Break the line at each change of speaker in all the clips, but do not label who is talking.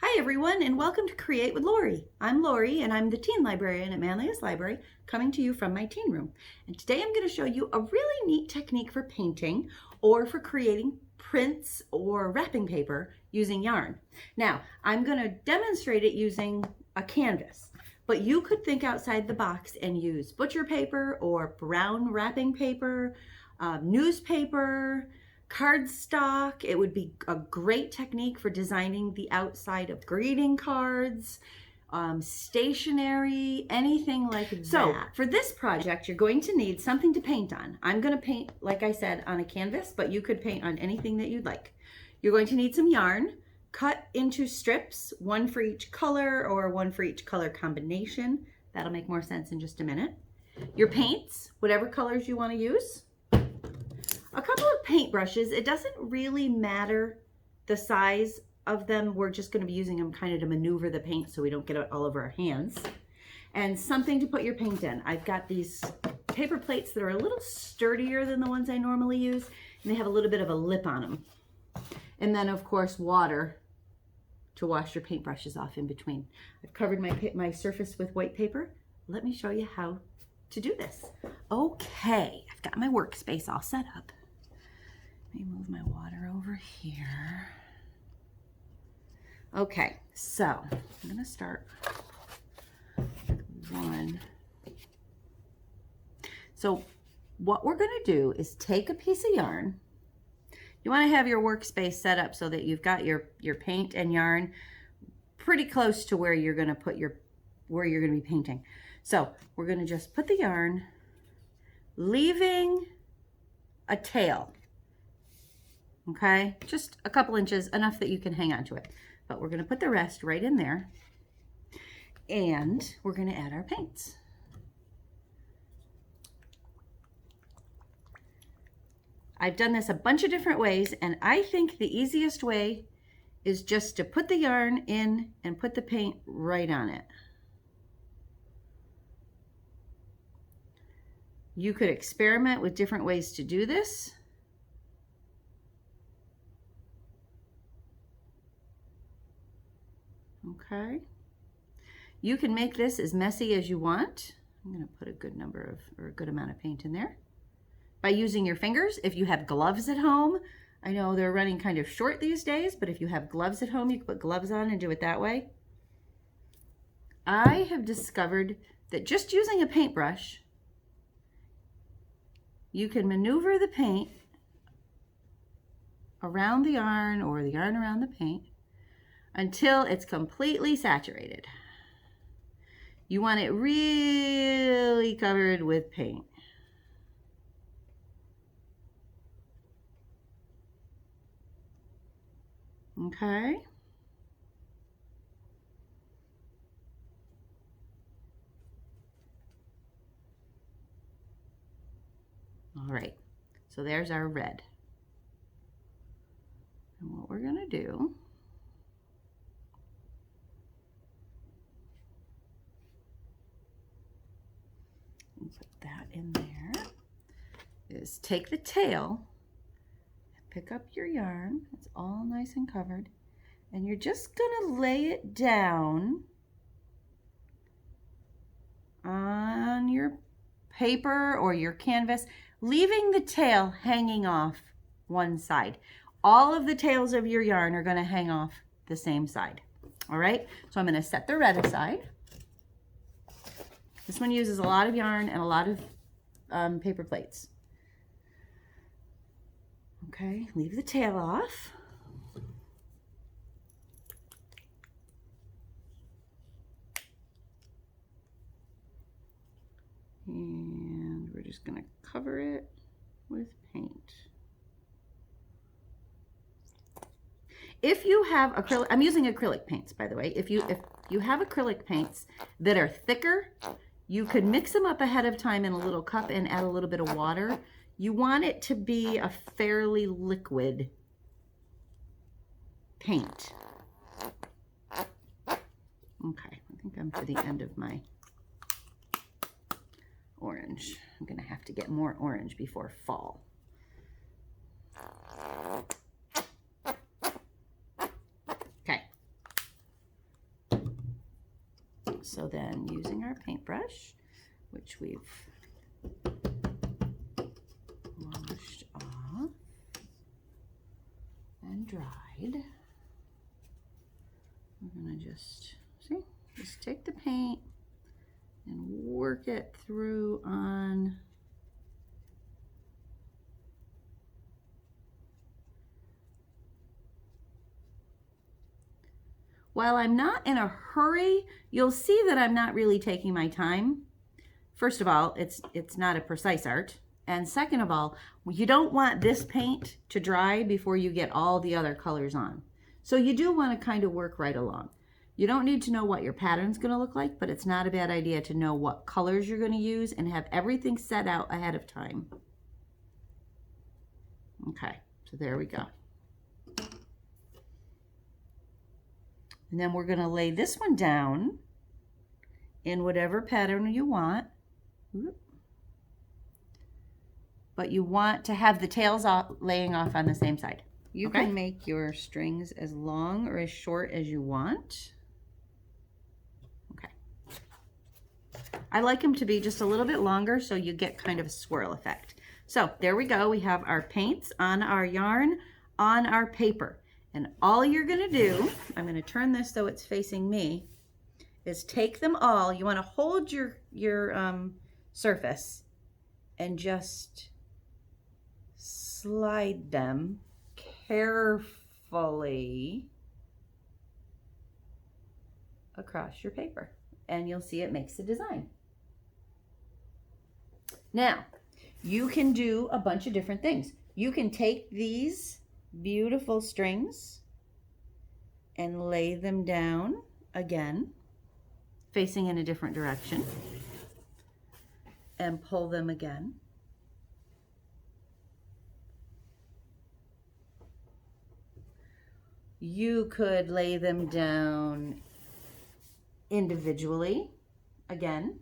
Hi everyone, and welcome to Create with Lorie. I'm Lorie and I'm the teen librarian at Manlius Library, coming to you from my teen room. And today I'm going to show you a really neat technique for painting or for creating prints or wrapping paper using yarn. Now, I'm going to demonstrate it using a canvas, but you could think outside the box and use butcher paper or brown wrapping paper, newspaper, cardstock. It would be a great technique for designing the outside of greeting cards, stationery, anything like that. So for this project, you're going to need something to paint on. I'm going to paint, like I said, on a canvas, but you could paint on anything that you'd like. You're going to need some yarn cut into strips, one for each color or one for each color combination. That'll make more sense in just a minute. Your paints, whatever colors you want to use. A couple of paint brushes. It doesn't really matter the size of them. We're just going to be using them kind of to maneuver the paint so we don't get it all over our hands. And something to put your paint in. I've got these paper plates that are a little sturdier than the ones I normally use, and they have a little bit of a lip on them. And then, of course, water to wash your paint brushes off in between. I've covered my surface with white paper. Let me show you how to do this. Okay, I've got my workspace all set up. Let me move my water over here. Okay, so I'm going to start with one. So what we're going to do is take a piece of yarn. You want to have your workspace set up so that you've got your paint and yarn pretty close to where you're going to put where you're going to be painting. So we're going to just put the yarn, leaving a tail. Okay, just a couple inches, enough that you can hang on to it. But we're going to put the rest right in there, and we're going to add our paints. I've done this a bunch of different ways, and I think the easiest way is just to put the yarn in and put the paint right on it. You could experiment with different ways to do this. Okay. You can make this as messy as you want. I'm going to put a good amount of paint in there. By using your fingers, if you have gloves at home, I know they're running kind of short these days, but if you have gloves at home, you can put gloves on and do it that way. I have discovered that just using a paintbrush, you can maneuver the paint around the yarn or the yarn around the paint until it's completely saturated. You want it really covered with paint. Okay. All right, so there's our red. And what we're going to do and put that in there is take the tail, pick up your yarn, it's all nice and covered, and you're just going to lay it down on your paper or your canvas, leaving the tail hanging off one side. All of the tails of your yarn are going to hang off the same side. All right, so I'm going to set the red aside. This one uses a lot of yarn and a lot of paper plates. Okay, leave the tail off. And we're just going to cover it with paint. If you have acrylic, I'm using acrylic paints, by the way. If you have acrylic paints that are thicker, you could mix them up ahead of time in a little cup and add a little bit of water. You want it to be a fairly liquid paint. Okay, I think I'm to the end of my orange. I'm going to have to get more orange before fall. Okay. So then using our paintbrush, which we've washed off and dried, we're gonna just take the paint and work it through on while I'm not in a hurry. You'll see that I'm not really taking my time. First of all, it's not a precise art. And second of all, you don't want this paint to dry before you get all the other colors on. So you do want to kind of work right along. You don't need to know what your pattern's going to look like, but it's not a bad idea to know what colors you're going to use and have everything set out ahead of time. Okay, so there we go. And then we're going to lay this one down in whatever pattern you want. But you want to have the tails laying off on the same side. You can make your strings as long or as short as you want. Okay. I like them to be just a little bit longer so you get kind of a swirl effect. So there we go. We have our paints on our yarn, on our paper. And all you're gonna do, I'm gonna turn this so it's facing me, is take them all. You wanna hold your surface and just slide them carefully across your paper, and you'll see it makes a design. Now, you can do a bunch of different things. You can take these beautiful strings and lay them down again, facing in a different direction, and pull them again. You could lay them down individually again.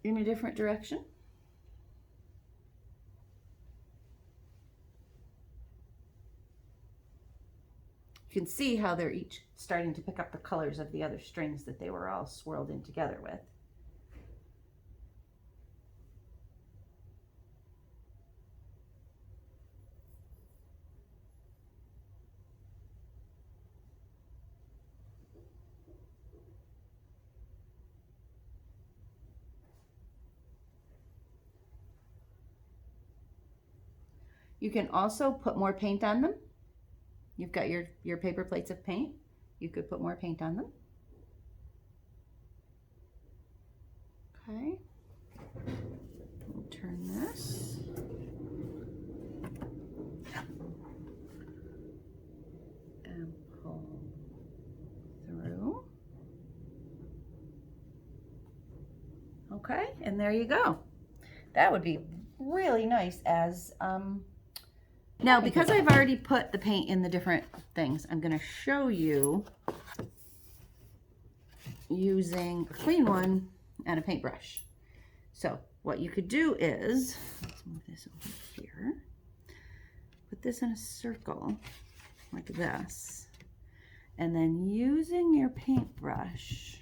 In a different direction. You can see how they're each starting to pick up the colors of the other strings that they were all swirled in together with. You can also put more paint on them. You've got your paper plates of paint. You could put more paint on them. Okay. We'll turn this. And pull through. Okay, and there you go. That would be really nice as now, because I've already put the paint in the different things, I'm going to show you using a clean one and a paintbrush. So what you could do is, let's move this over here, put this in a circle like this, and then using your paintbrush,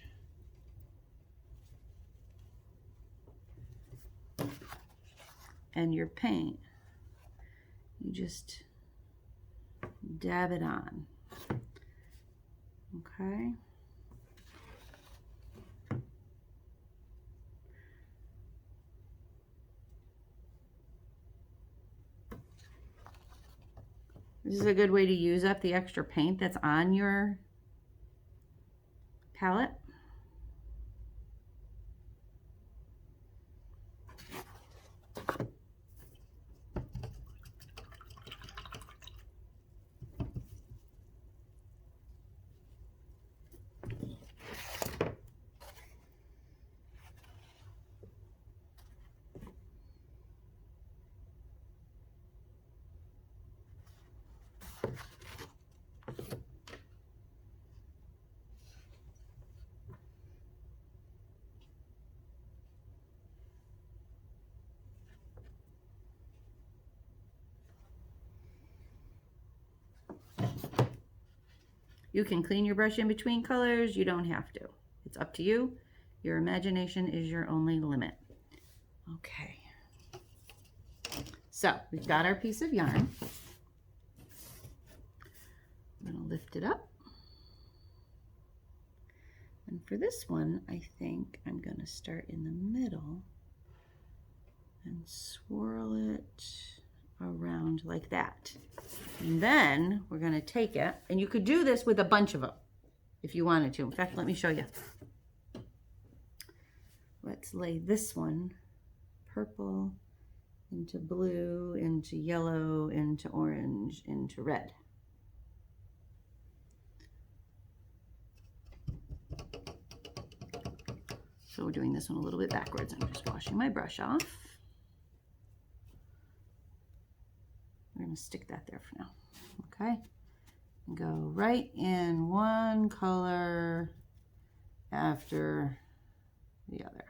and your paint, you just dab it on. Okay. This is a good way to use up the extra paint that's on your palette. You can clean your brush in between colors. You don't have to. It's up to you. Your imagination is your only limit. Okay. So we've got our piece of yarn. I'm going to lift it up. And for this one, I think I'm going to start in the middle and swirl it around like that. And then we're going to take it, and you could do this with a bunch of them if you wanted to. In fact, let me show you. Let's lay this one purple into blue, into yellow, into orange, into red. So we're doing this one a little bit backwards. I'm just washing my brush off. We're going to stick that there for now. Okay. And go right in one color after the other.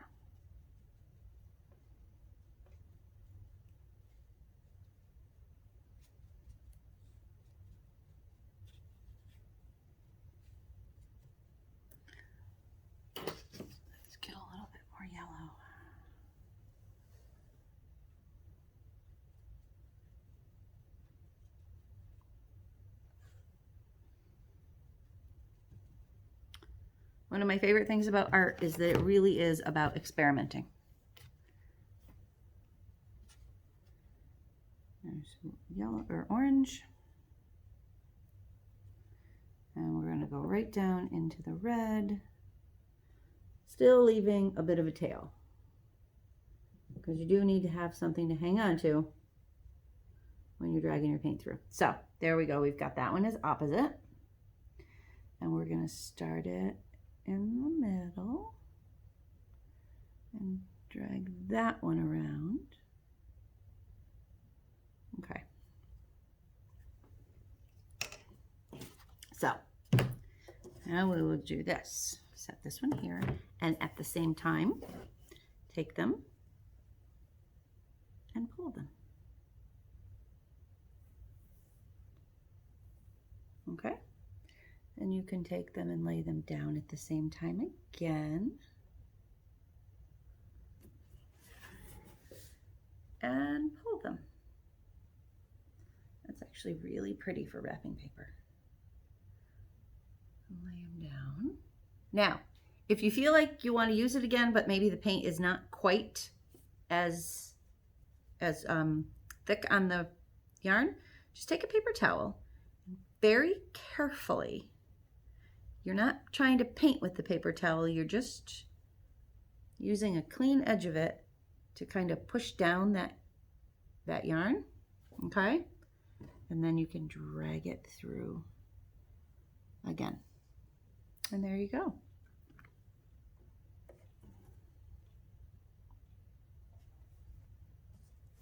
Let's get a little bit more yellow. One of my favorite things about art is that it really is about experimenting. There's yellow or orange. And we're going to go right down into the red, still leaving a bit of a tail, because you do need to have something to hang on to when you're dragging your paint through. So there we go. We've got that one as opposite. And we're going to start it in the middle and drag that one around. Okay. So now we will do this. Set this one here, and at the same time, take them and pull them. Okay. And you can take them and lay them down at the same time again. And pull them. That's actually really pretty for wrapping paper. Lay them down. Now, if you feel like you want to use it again, but maybe the paint is not quite as thick on the yarn, just take a paper towel and very carefully. You're not trying to paint with the paper towel, you're just using a clean edge of it to kind of push down that yarn, okay? And then you can drag it through again. And there you go.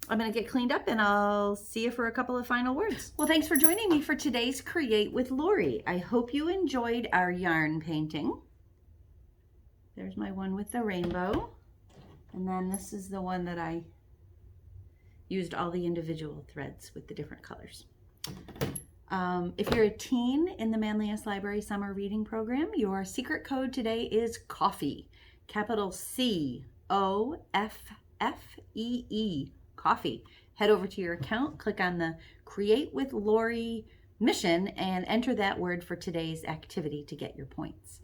I'm going to get cleaned up and I'll see you for a couple of final words. Well, thanks for joining me for today's Create with Lorie. I hope you enjoyed our yarn painting. There's my one with the rainbow. And then this is the one that I used all the individual threads with the different colors. If you're a teen in the Manlius Library Summer Reading Program, your secret code today is COFFEE, capital C-O-F-F-E-E, coffee. Head over to your account, click on the Create with Lorie mission, and enter that word for today's activity to get your points.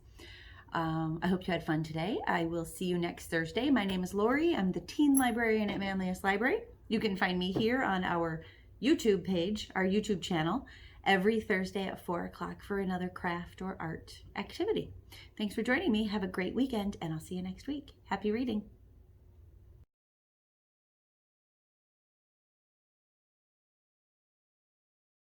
I hope you had fun today. I will see you next Thursday. My name is Lorie. I'm the teen librarian at Manlius Library. You can find me here on our YouTube page, our YouTube channel, every Thursday at 4 o'clock for another craft or art activity. Thanks for joining me. Have a great weekend, and I'll see you next week. Happy reading.